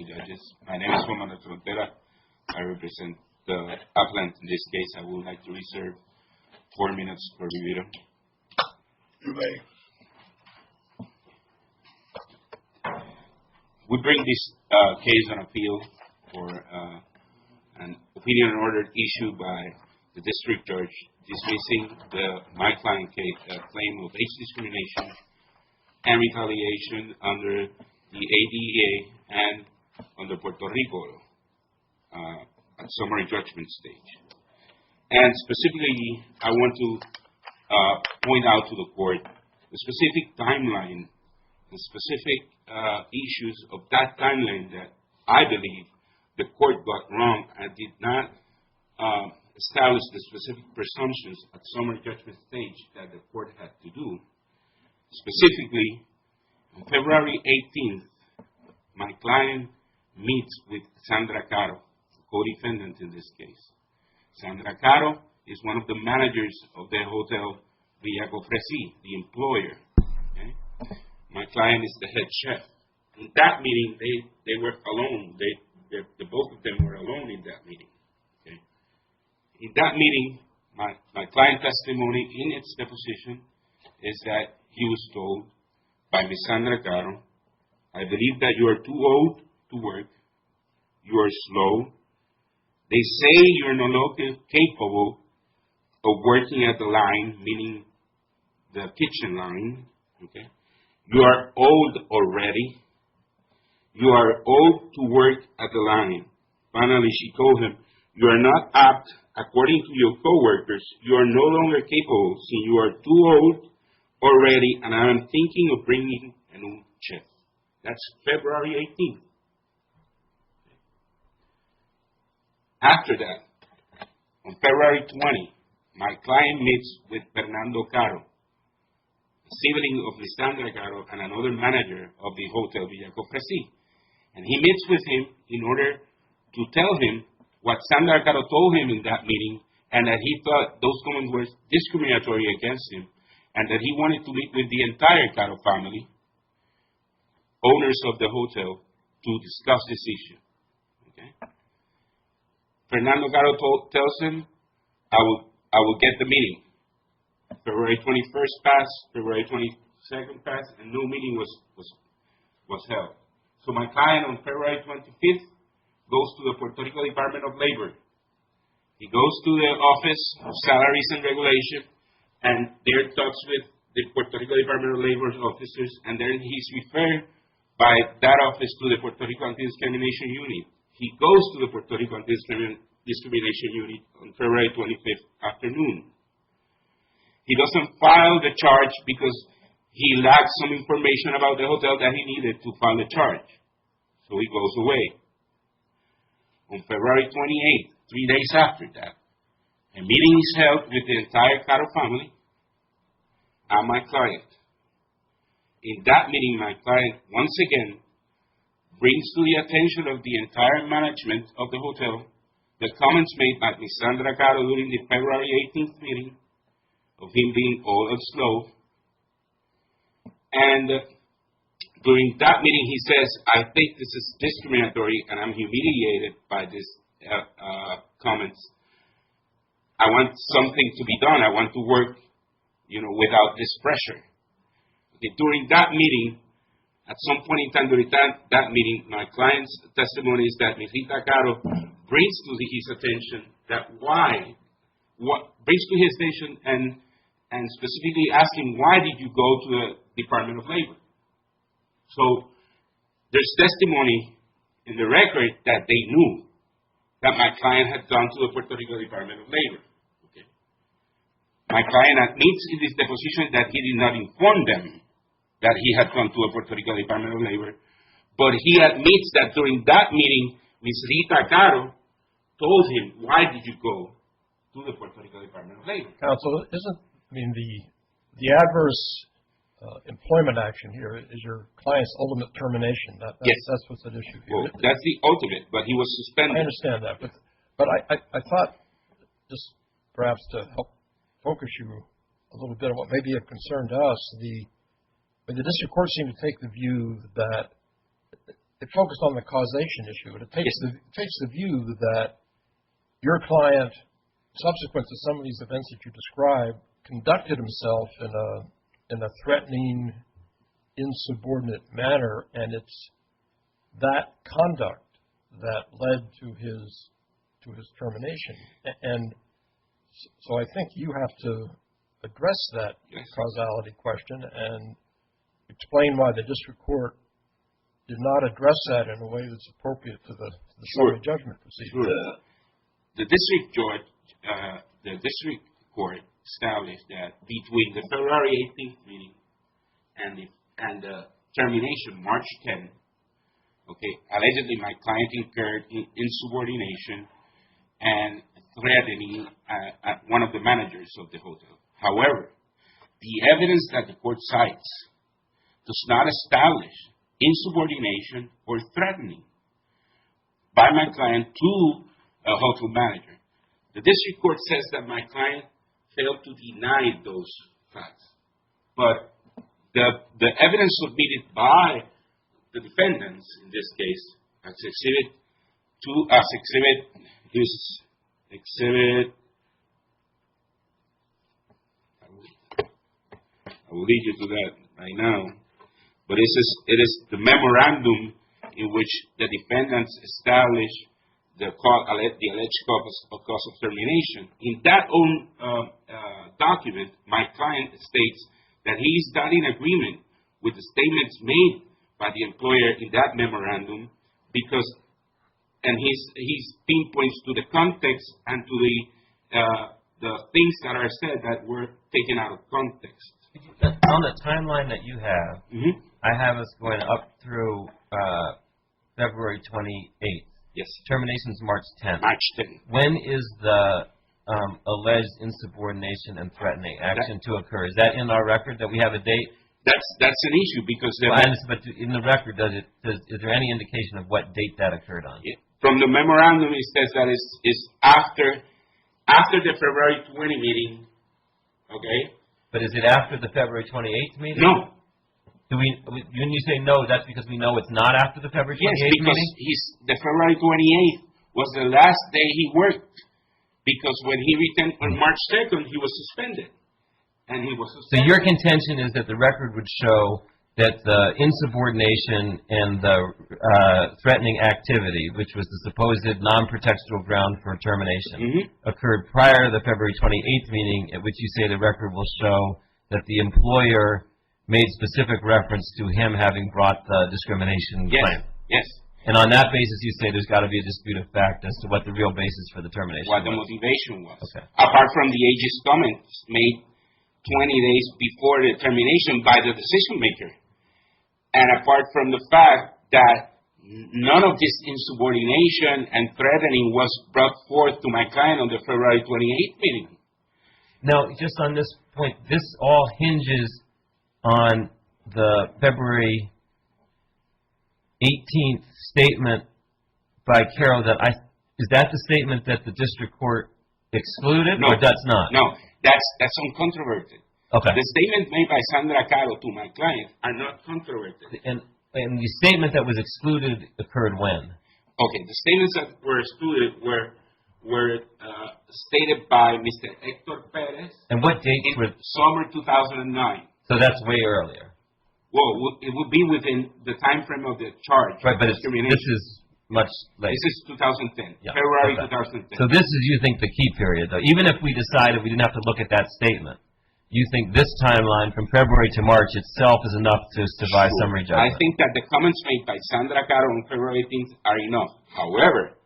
morning, judges. My name is Juan Manuel Frontera. I represent the appellant in this case. I would like to reserve 4 minutes for review. You may. We bring this case on appeal for an opinion and order issued by the district judge dismissing my client claim of age discrimination and retaliation under the ADA and under Puerto Rico at summary judgment stage. And specifically, I want to point out to the court the specific timeline, the specific issues of that timeline that I believe the court got wrong and did not establish the specific presumptions at summary judgment stage that the court had to do. Specifically, on February 18th, my client meets with Sandra Caro, co-defendant in this case. Sandra Caro is one of the managers of the hotel Villa Cofresi, the employer. Okay? My client is the head chef. In that meeting, they were alone. The both of them were alone in that meeting. Okay? In that meeting, my client testimony in its deposition is that he was told by Ms. Sandra Caro, I believe that you are too old to work. You are slow. They say you are no longer capable of working at the line, meaning the kitchen line. Okay? You are old already. You are old to work at the line. Finally, she told him, you are not apt, according to your coworkers. You are no longer capable, since you are too old already, and I am thinking of bringing a new chef. That's February 18th. After that, on February 20, my client meets with Fernando Caro, sibling of Ms. Sandra Caro and another manager of the Hotel Villa Cofresi. And he meets with him in order to tell him what Sandra Caro told him in that meeting, and that he thought those comments were discriminatory against him, and that he wanted to meet with the entire Caro family, owners of the hotel, to discuss this issue. Okay? Fernando Caro tells him, I will get the meeting. February 21st passed, February 22nd passed, and no meeting was held. So my client on February 25th goes to the Puerto Rico Department of Labor. He goes to the Office of Salaries and Regulation, and there talks with the Puerto Rico Department of Labor officers, and then he's referred by that office to the Puerto Rico Anti-Discrimination Unit. He goes to the Puerto Rico Anti-Discrimination Unit on February 25th afternoon. He doesn't file the charge because he lacks some information about the hotel that he needed to file the charge. So he goes away. On February 28th, 3 days after that, a meeting is held with the entire Caro family and my client. In that meeting, my client once again brings to the attention of the entire management of the hotel the comments made by Ms. Sandra Caro during the February 18th meeting of him being old and slow. And during that meeting, he says, I think this is discriminatory and I'm humiliated by these comments. I want something to be done. I want to work, without this pressure. Okay, during that meeting, at some point in time during that meeting, my client's testimony is that Ms. Rita Caro brings to his attention that brings to his attention and specifically asking, why did you go to the Department of Labor? So there's testimony in the record that they knew that my client had gone to the Puerto Rico Department of Labor. Okay. My client admits in his deposition that he did not inform them that he had gone to the Puerto Rico Department of Labor, but he admits that during that meeting, Ms. Rita Caro told him, why did you go to the Puerto Rico Department of Labor? Counsel, the adverse employment action here is your client's ultimate termination. Yes. That's what's at issue here. Well, that's the ultimate, but he was suspended. I understand that, but I thought, just perhaps to help focus you a little bit on what may be of concern to us, the district court seemed to take the view that it focused on the causation issue. It takes Yes. takes the view that your client, subsequent to some of these events that you described, conducted himself in a threatening, insubordinate manner, and it's that conduct that led to his termination. And so I think you have to address that causality question and explain why the district court did not address that in a way that's appropriate to the summary judgment procedure. Sure. The district court established that between the February 18th meeting and the termination, March 10th, allegedly my client incurred insubordination and threatening one of the managers of the hotel. However, the evidence that the court cites does not establish insubordination or threatening by my client to a hotel manager. The district court says that my client failed to deny those facts, but the evidence submitted by the defendants in this case as exhibit I will lead you to that right now, but it is the memorandum in which the defendants established the alleged cause of termination. In that own document, my client states that he is not in agreement with the statements made by the employer in that memorandum and he pinpoints to the context and to the things that are said that were taken out of context. On the timeline that you have, I have us going up through February 28th. Yes. Termination's March 10th. March 10th. When is the alleged insubordination and threatening action to occur? Is that in our record that we have a date? That's an issue because but in the record, is there any indication of what date that occurred on? From the memorandum, it says that it's after the February 20 meeting. Okay. But is it after the February 28th meeting? No. When you say no, that's because we know it's not after the February 28th meeting? Yes, because the February 28th was the last day he worked. Because when he returned on March 2nd, he was suspended. And he was suspended. So your contention is that the record would show that the insubordination and the threatening activity, which was the supposed non-pretextual ground for termination, occurred prior to the February 28th meeting, at which you say the record will show that the employer made specific reference to him having brought the discrimination claim. Yes. And on that basis, you say there's got to be a dispute of fact as to what the real basis for the termination was. What the motivation was. Okay. Apart from the ageist comments made 20 days before the termination by the decision maker. And apart from the fact that none of this insubordination and threatening was brought forth to my client on the February 28th meeting. Now, just on this point, this all hinges on the February 18th statement by Carol is that the statement that the district court excluded, or that's not? No, that's uncontroverted. Okay. The statement made by Sandra Caro to my client are not controverted. And the statement that was excluded occurred when? Okay, the statements that were excluded were stated by Mr. Hector Perez. And what date? In summer 2009. So that's way earlier. Well, it would be within the time frame of the charge. Right, but this is much later. This is 2010, February 2010. So this is, you think, the key period, though. Even if we decided we didn't have to look at that statement, you think this timeline from February to March itself is enough to survive summary judgment? I think that the comments made by Sandra Caro on February 18th are enough. However,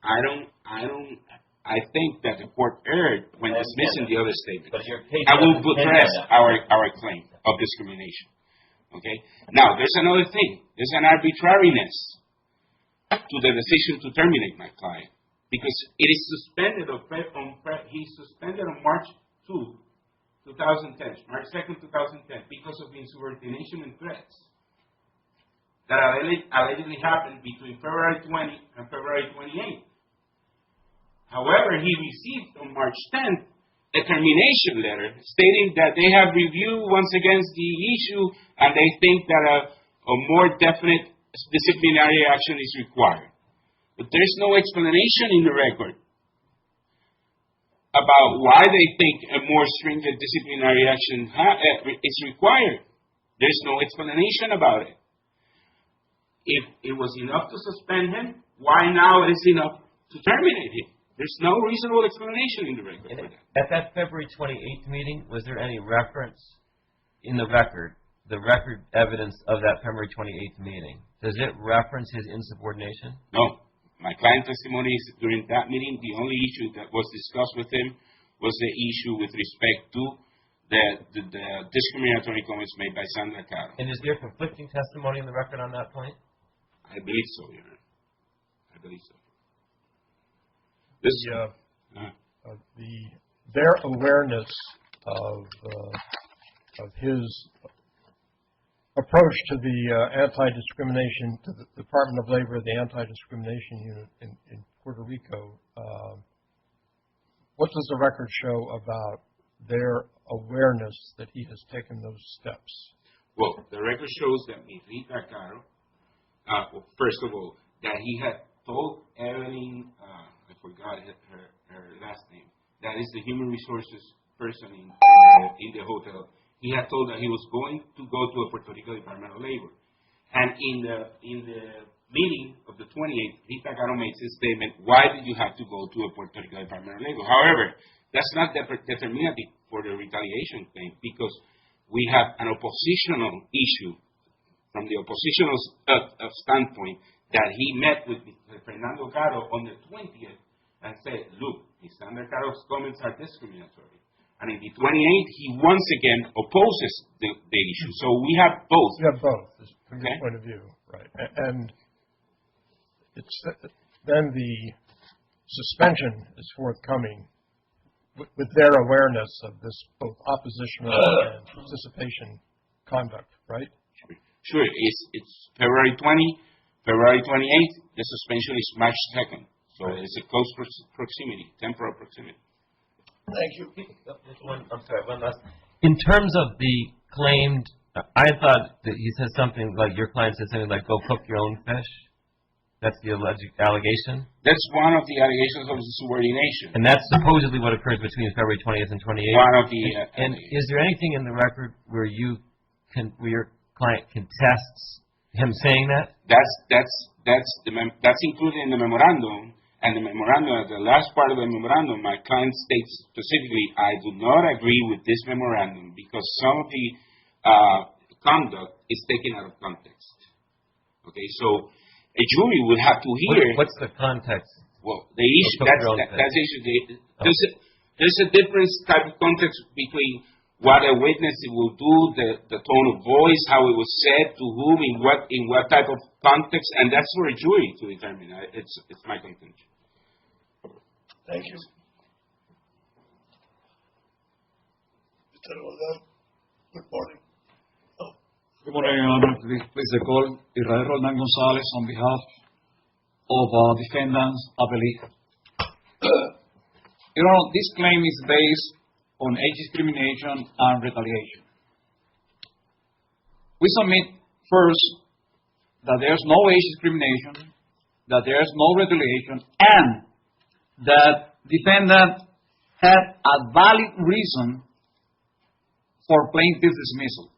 I think that the court erred when dismissing the other statement. I will address our claim of discrimination. Okay. Now, there's another thing. There's an arbitrariness to the decision to terminate my client because it is suspended he's suspended on March 2, 2010, March 2nd, 2010, because of insubordination and threats that allegedly happened between February 20 and February 28. However, he received on March 10th a termination letter stating that they have reviewed once again the issue and they think that a more definite disciplinary action is required. But there's no explanation in the record about why they think a more stringent disciplinary action is required. There's no explanation about it. If it was enough to suspend him, why now is it enough to terminate him? There's no reasonable explanation in the record for that. At that February 28th meeting, was there any reference in the record evidence of that February 28th meeting? Does it reference his insubordination? No. My client testimony is during that meeting, the only issue that was discussed with him was the issue with respect to the discriminatory comments made by Sandra Caro. And is there conflicting testimony in the record on that point? I believe so, Your Honor. I believe so. Their awareness of his approach to the anti-discrimination, to the Department of Labor, the anti-discrimination unit in Puerto Rico, what does the record show about their awareness that he has taken those steps? Well, the record shows that Rita Caro, first of all, that he had told Evelyn, I forgot her last name, that is the human resources person in the hotel. He had told that he was going to go to a Puerto Rico Department of Labor. And in the meeting of the 28th, Rita Caro makes a statement, why did you have to go to a Puerto Rico Department of Labor? However, that's not determinative for the retaliation claim, because we have an oppositional issue from the oppositional standpoint that he met with Fernando Caro on the 20th and said, look, Sandra Caro's comments are discriminatory. And in the 28th, he once again opposes the issue. So we have both. You have both, from your point of view, right? And it's then the suspension is forthcoming with their awareness of this both oppositional and participation conduct, right? Sure. It's February 20, February 28th. The suspension is March 2nd. So it's a close proximity, temporal proximity. Thank you. I'm sorry, one last. In terms of the claimed, I thought that he said something like, your client said something like, go cook your own fish. That's the alleged allegation? That's one of the allegations of subordination. And that's supposedly what occurs between February 20th and 28th? One of the... and is there anything in the record where your client contests him saying that? That's included in the memorandum. And the memorandum, the last part of the memorandum, my client states specifically, I do not agree with this memorandum because some of the conduct is taken out of context. Okay, so a jury would have to hear... What's the context? Well, the issue, that's the issue. There's a different type of context between what a witness will do, the tone of voice, how it was said, to whom, in what type of context, and that's for a jury to determine. It's my contention. Thank you. Good morning. Good morning, Your Honor. Please call Israel Roldan Gonzalez on behalf of defendants appellee. Your Honor, this claim is based on age discrimination and retaliation. We submit first that there's no age discrimination, that there's no retaliation, and that defendant had a valid reason for plaintiff's dismissal.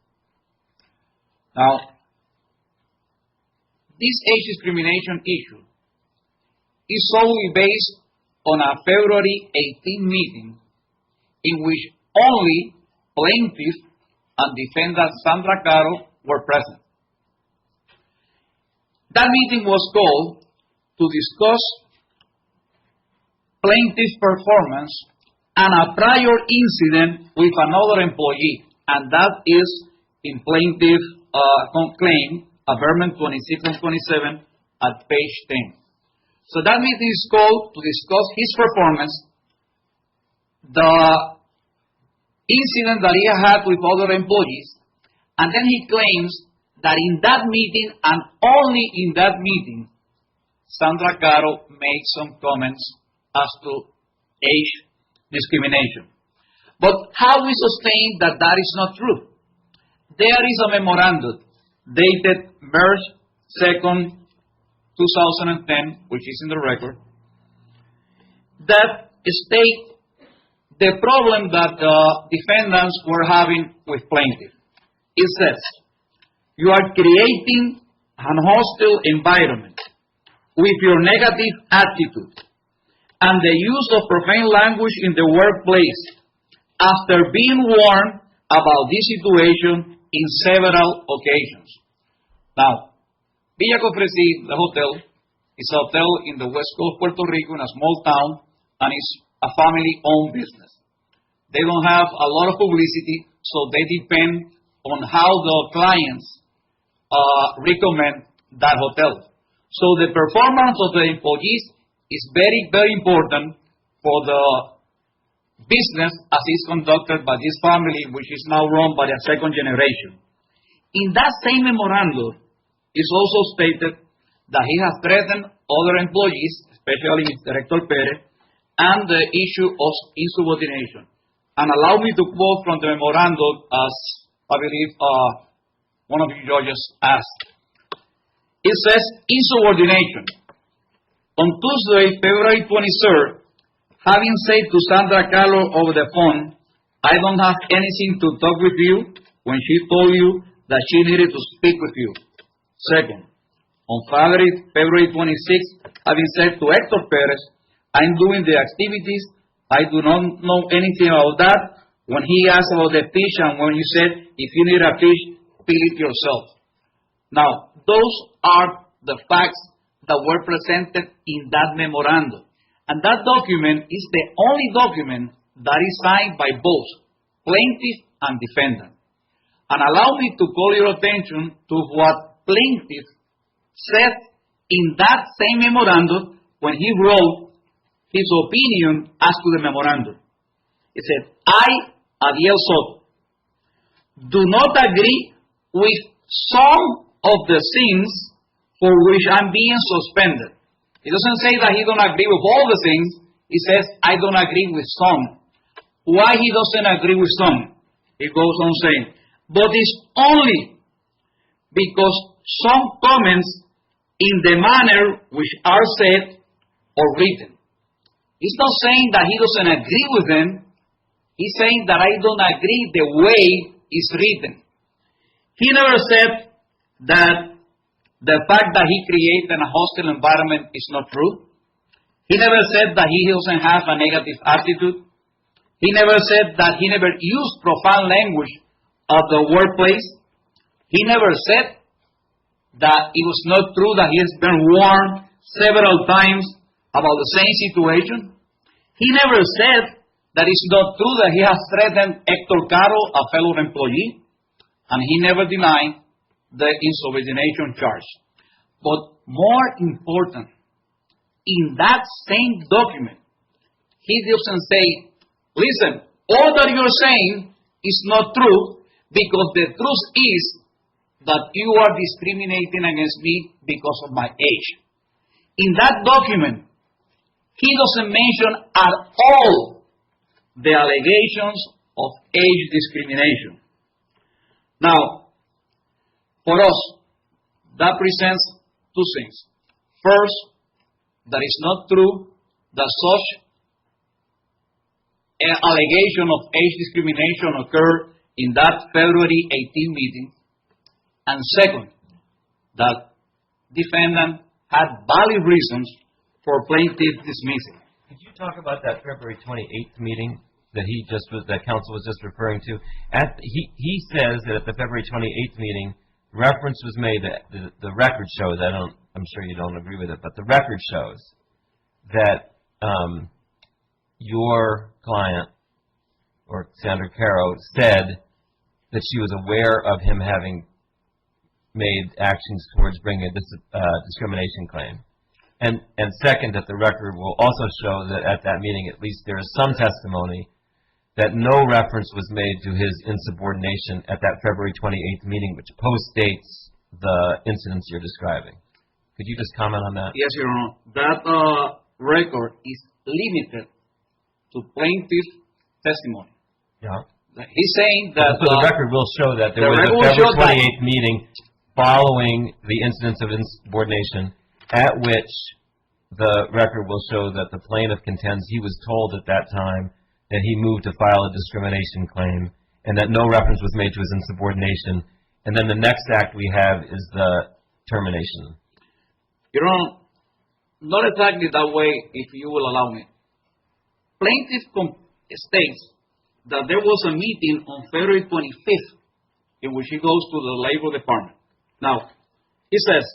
Now, this age discrimination issue is solely based on a February 18 meeting in which only plaintiff and defendant Sandra Caro were present. That meeting was called to discuss plaintiff's performance and a prior incident with another employee, and that is in plaintiff claim, averment 26 and 27 at page 10. So that meeting is called to discuss his performance, the incident that he had with other employees, and then he claims that in that meeting and only in that meeting, Sandra Caro made some comments as to age discrimination. But how we sustain that that is not true? There is a memorandum dated March 2nd, 2010, which is in the record, that state the problem that the defendants were having with plaintiff. It says, you are creating an hostile environment with your negative attitude and the use of profane language in the workplace after being warned about this situation in several occasions. Now, Villa Cofresi, the hotel, is a hotel in the west coast of Puerto Rico in a small town, and it's a family-owned business. They don't have a lot of publicity, so they depend on how the clients recommend that hotel. So the performance of the employees is very, very important for the business as is conducted by this family, which is now run by the second generation. In that same memorandum, it's also stated that he has threatened other employees, especially Mr. Hector Perez, and the issue of insubordination. And allow me to quote from the memorandum as I believe one of you judges asked. It says, insubordination. On Tuesday, February 23rd, having said to Sandra Carlo over the phone, I don't have anything to talk with you, when she told you that she needed to speak with you. Second, on February 26th, having said to Hector Perez, I'm doing the activities, I do not know anything about that, when he asked about the fish and when you said, if you need a fish, peel it yourself. Now, those are the facts that were presented in that memorandum. And that document is the only document that is signed by both plaintiff and defendant. And allow me to call your attention to what plaintiff said in that same memorandum when he wrote his opinion as to the memorandum. He said, I, Adiel Soto, do not agree with some of the things for which I'm being suspended. He doesn't say that he don't agree with all the things. He says, I don't agree with some. Why he doesn't agree with some? He goes on saying, but it's only because some comments in the manner which are said or written. He's not saying that he doesn't agree with them. He's saying that I don't agree the way it's written. He never said that the fact that he created a hostile environment is not true. He never said that he doesn't have a negative attitude. He never said that he never used profane language at the workplace. He never said that it was not true that he has been warned several times about the same situation. He never said that it's not true that he has threatened Hector Caro, a fellow employee, and he never denied the insubordination charge. But more important, in that same document, he doesn't say, listen, all that you're saying is not true, because the truth is that you are discriminating against me because of my age. In that document, he doesn't mention at all the allegations of age discrimination. Now, for us, that presents two things. First, that it's not true that such an allegation of age discrimination occurred in that February 18 meeting. And second, that defendant had valid reasons for plaintiff dismissing. Could you talk about that February 28th meeting that that counsel was just referring to? He says that at the February 28th meeting, reference was made that the record shows. I'm sure you don't agree with it, but the record shows that your client, or Sandra Caro, said that she was aware of him having made actions towards bringing a discrimination claim. And second, that the record will also show that at that meeting, at least there is some testimony that no reference was made to his insubordination at that February 28th meeting, which postdates the incidents you're describing. Could you just comment on that? Yes, Your Honor. That record is limited to plaintiff testimony. Yeah. He's saying that... So the record will show that there was a February 28th meeting following the incidents of insubordination, at which the record will show that the plaintiff contends he was told at that time that he moved to file a discrimination claim and that no reference was made to his insubordination. And then the next act we have is the termination. Your Honor, not exactly that way, if you will allow me. Plaintiff states that there was a meeting on February 25th in which he goes to the Labor Department. Now, he says,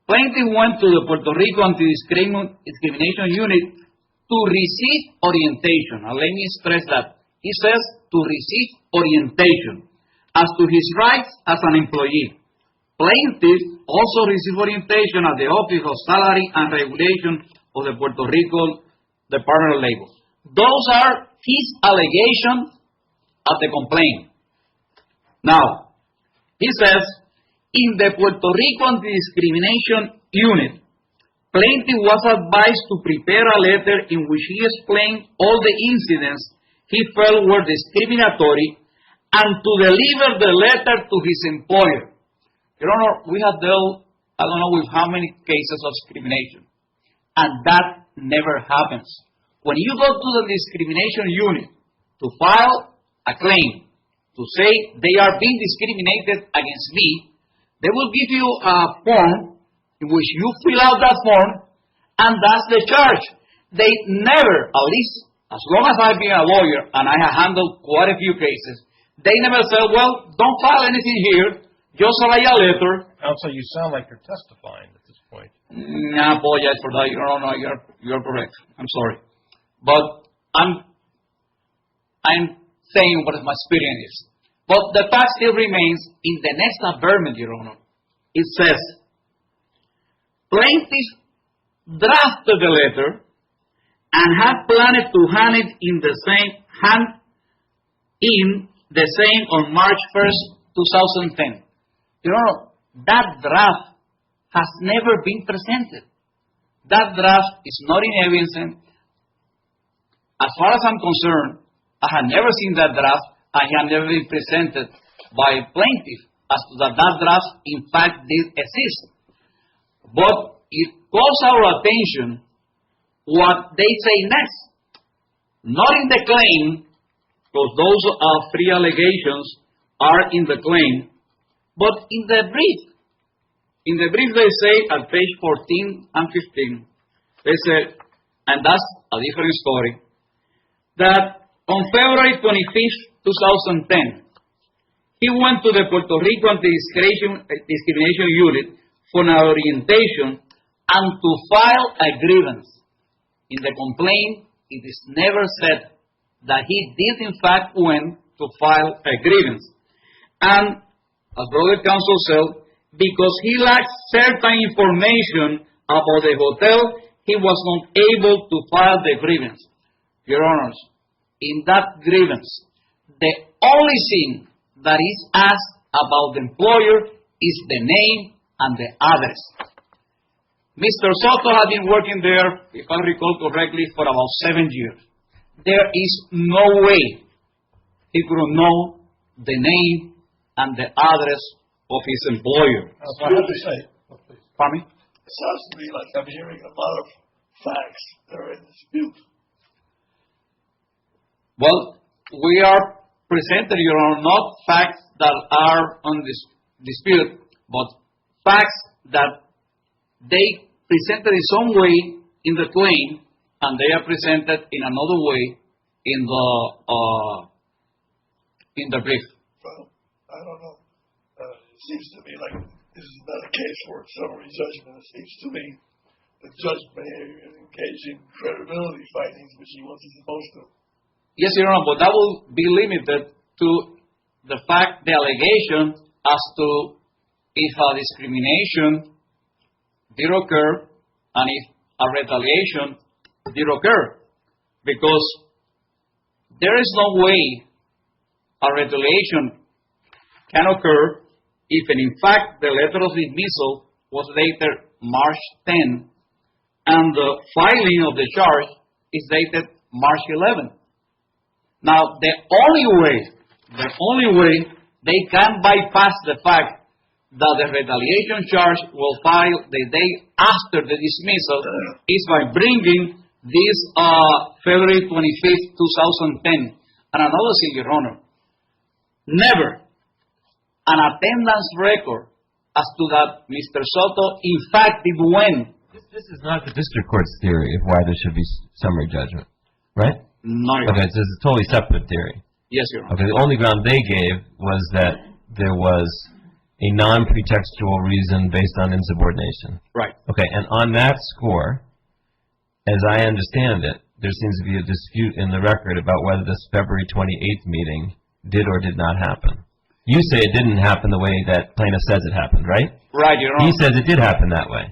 plaintiff went to the Puerto Rico Anti-Discrimination Unit to receive orientation. Now, let me stress that. He says to receive orientation as to his rights as an employee. Plaintiff also received orientation at the Office of Salary and Regulation of the Puerto Rico Department of Labor. Those are his allegations of the complaint. Now, he says, in the Puerto Rico Anti-Discrimination Unit, plaintiff was advised to prepare a letter in which he explained all the incidents he felt were discriminatory and to deliver the letter to his employer. Your Honor, we have dealt, I don't know with how many cases of discrimination, and that never happens. When you go to the discrimination unit to file a claim, to say they are being discriminated against me, they will give you a form in which you fill out that form, and that's the charge. They never, at least as long as I've been a lawyer, and I have handled quite a few cases, they never say, well, don't file anything here, just write a letter. Counsel, you sound like you're testifying at this point. I apologize for that, Your Honor. You're correct. I'm sorry. But I'm saying what my experience is. But the fact still remains, in the next averment, Your Honor, it says, plaintiff drafted the letter and had planned to hand it in the same on March 1st, 2010. Your Honor, that draft has never been presented. That draft is not in evidence. As far as I'm concerned, I have never seen that draft. I have never been presented by plaintiff as to that draft in fact did exist. But it calls our attention what they say next. Not in the claim, because those three allegations are in the claim, but in the brief. In the brief they say at page 14 and 15, they say, and that's a different story, that on February 25th, 2010, he went to the Puerto Rico Anti-Discrimination Unit for an orientation and to file a grievance. In the complaint, it is never said that he did in fact went to file a grievance. And, as Brother Counsel said, because he lacked certain information about the hotel, he was not able to file the grievance. Your Honors, in that grievance, the only thing that is asked about the employer is the name and the address. Mr. Soto has been working there, if I recall correctly, for about 7 years. There is no way he could know the name and the address of his employer. I have to say, Pardon me? It sounds to me like I'm hearing a lot of facts that are in dispute. Well, we are presented, Your Honor, not facts that are on this dispute, but facts that they presented in some way in the claim, and they are presented in another way in the brief. Well, I don't know. It seems to me like this is not a case for summary judgment. It seems to me the judge may engage in credibility findings, which he wasn't supposed to. Yes, Your Honor, but that will be limited to the fact, the allegation as to if a discrimination did occur and if a retaliation did occur. Because there is no way a retaliation can occur if, in fact, the letter of dismissal was dated March 10 and the filing of the charge is dated March 11. Now, the only way they can bypass the fact that the retaliation charge will file the day after the dismissal is by bringing this February 25th, 2010. And another thing, Your Honor, never an attendance record as to that Mr. Soto, in fact, it went. This is not the district court's theory of why there should be summary judgment, right? No, Your Okay, Honor. so it's a totally separate theory. Yes, Your Honor. Okay, the only ground they gave was that there was a non-pretextual reason based on insubordination. Right. Okay, and on that score, as I understand it, there seems to be a dispute in the record about whether this February 28th meeting did or did not happen. You say it didn't happen the way that plaintiff says it happened, right? Right, Your Honor. He says it did happen that way.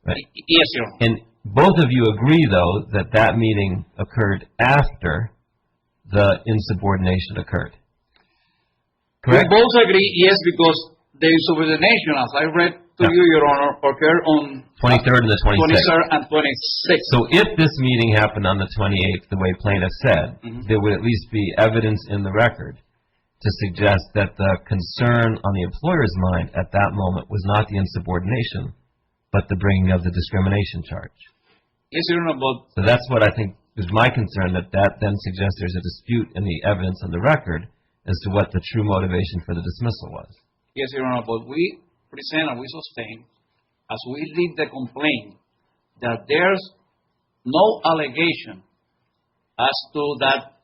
Right? Yes, Your Honor. And both of you agree, though, that that meeting occurred after the insubordination occurred. Correct? We both agree, yes, because the insubordination, as I read to you, Your Honor, occurred on 23rd and the 26th. 23rd and 26th. So if this meeting happened on the 28th, the way plaintiff said, there would at least be evidence in the record to suggest that the concern on the employer's mind at that moment was not the insubordination, but the bringing of the discrimination charge. Yes, Your Honor, but So that's what I think is my concern, that then suggests there's a dispute in the evidence on the record as to what the true motivation for the dismissal was. yes, Your Honor, but we present and we sustain, as we read the complaint, that there's no allegation as to that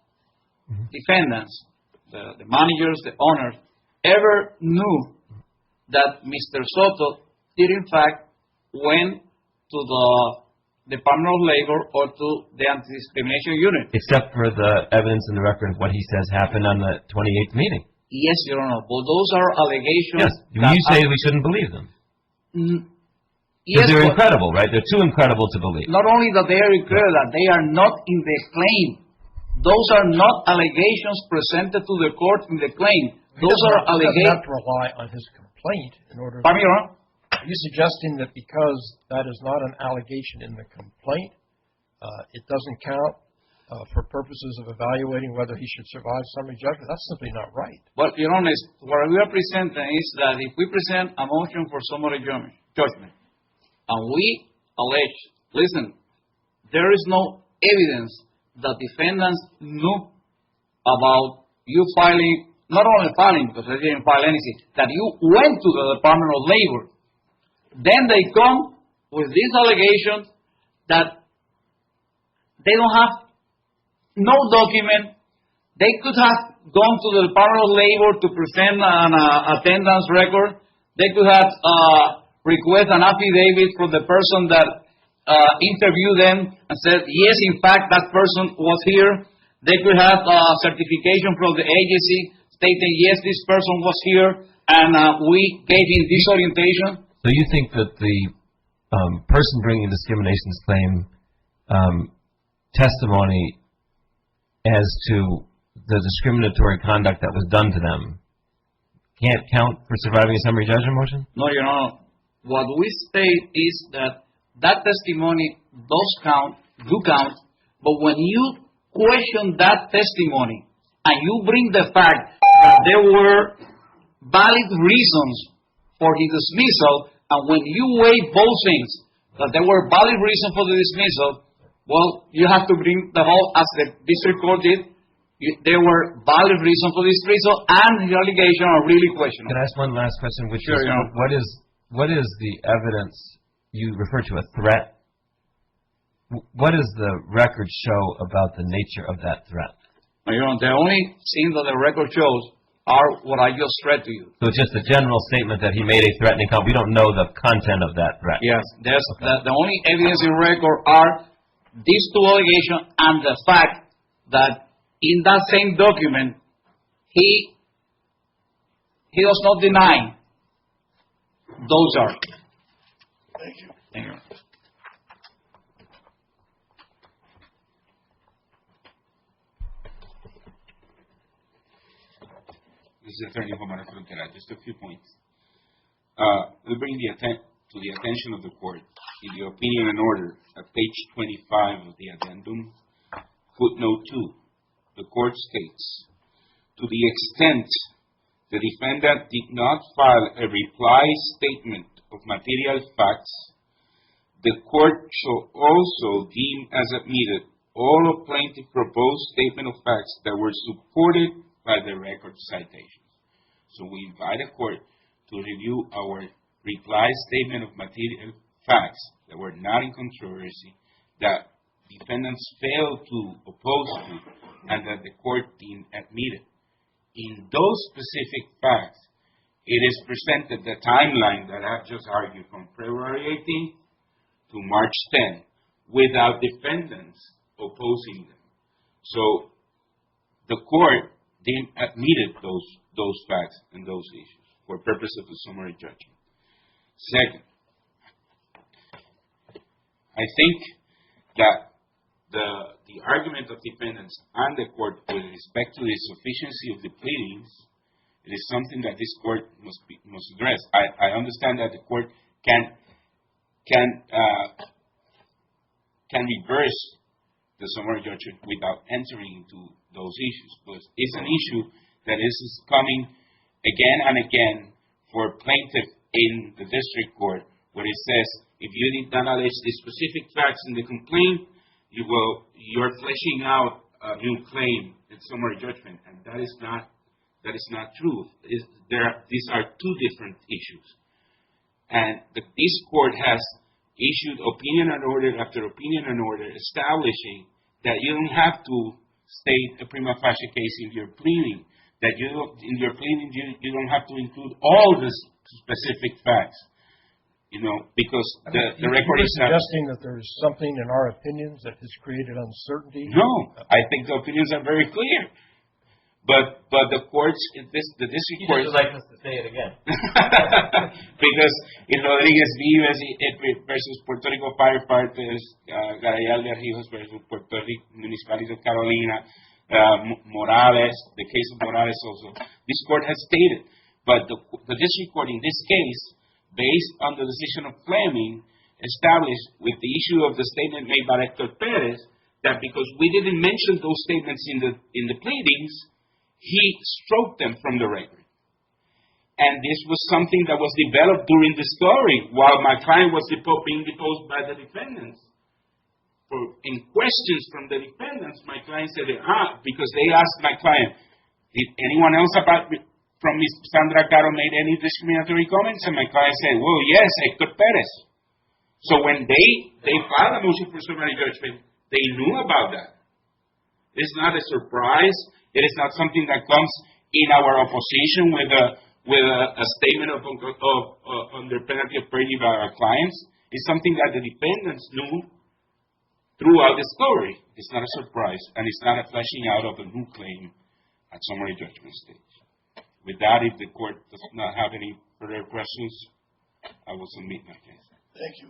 defendants, the managers, the owners, ever knew that Mr. Soto did in fact went to the Department of Labor or to the Anti-Discrimination Unit. Except for the evidence in the record of what he says happened on the 28th meeting. Yes, Your Honor, but those are allegations. Yes, you say we shouldn't believe them. Yes, Because they're but incredible, right? They're too incredible to believe. not only that they are incredible, that they are not in the claim. Those are not allegations presented to the court in the claim. Those are He doesn't have allegations. to rely on his complaint in order. Pardon me, Your Honor? Are you suggesting that because that is not an allegation in the complaint, it doesn't count for purposes of evaluating whether he should survive summary judgment? That's simply not right. But, Your Honor, what we are presenting is that if we present a motion for summary judgment, and we allege, listen, there is no evidence that defendants knew about you filing, not only filing, because they didn't file anything, that you went to the Department of Labor. Then they come with this allegation that they don't have no document. They could have gone to the Department of Labor to present an attendance record. They could have requested an affidavit from the person that interviewed them and said, yes, in fact, that person was here. They could have a certification from the agency stating, yes, this person was here, and we gave him this orientation. So you think that the person bringing discriminations claim testimony as to the discriminatory conduct that was done to them can't count for surviving a summary judgment motion? No, Your Honor. What we state is that that testimony do count, but when you question that testimony and you bring the fact that there were valid reasons for his dismissal, and when you weigh both things, that there were valid reasons for the dismissal, well, you have to bring the whole, as the district court did, there were valid reasons for the dismissal, and the allegation are really questionable. Can I ask one last question, which Sure, is, Your Honor. what is the evidence, you refer to a threat? What does the record show about the nature of that threat? Your Honor, the only thing that the record shows are what I just read to you. So it's just a general statement that he made a threatening comment. We don't know the content of that threat. Yes, there's Okay. the only evidence in record are these two allegations and the fact that in that same document, he does not deny those are. Thank you. Thank you. This is Attorney Romero Frontera. Just a few points. We bring to the attention of the court, in the opinion and order, at page 25 of the addendum, footnote 2, the court states, to the extent the defendant did not file a reply statement of material facts, the court shall also deem as admitted all of plaintiff proposed statement of facts that were supported by the record citations. So we invite the court to review our reply statement of material facts that were not in controversy, that defendants failed to oppose to, and that the court deemed admitted. In those specific facts, it is presented the timeline that I've just argued from February 18th to March 10th without defendants opposing them. So the court deemed admitted those facts and those issues for purpose of the summary judgment. Second, I think that the argument of defendants and the court with respect to the sufficiency of the pleadings, it is something that this court must address. I understand that the court can reverse the summary judgment without entering into those issues, but it's an issue that is coming again and again for plaintiff in the district court, where it says if you did not allege the specific facts in the complaint, you're fleshing out a new claim in summary judgment, and that is not true. These are two different issues, and this court has issued opinion and order after opinion and order establishing that you don't have to state a prima facie case in your pleading, that in your pleading you don't have to include all the specific facts. Because the record is not... suggesting that there's something in our opinions that has created uncertainty? No, I think the opinions are very clear. But the courts, the district courts... You'd like us to say it again. Because in Rodriguez Vives versus Puerto Rico firefighters, Garayal de Arjijos versus Puerto Rico Municipality of Carolina, Morales, the case of Morales also, this court has stated. But the district court in this case, based on the decision of Fleming, established with the issue of the statement made by Hector Perez, that because we didn't mention those statements in the pleadings, he struck them from the record. And this was something that was developed during discovery while my client was being deposed by the defendants. In questions from the defendants, my client said, because they asked my client, did anyone else from Ms. Sandra Caro made any discriminatory comments? And my client said, well, yes, Hector Perez. So when they filed a motion for summary judgment, they knew about that. It's not a surprise. It is not something that comes in our opposition with a statement of under penalty of perjury by our clients. It's something that the defendants knew throughout discovery. It's not a surprise, and it's not a fleshing out of a new claim at summary judgment stage. With that, if the court does not have any further questions, I will submit my case. Thank you.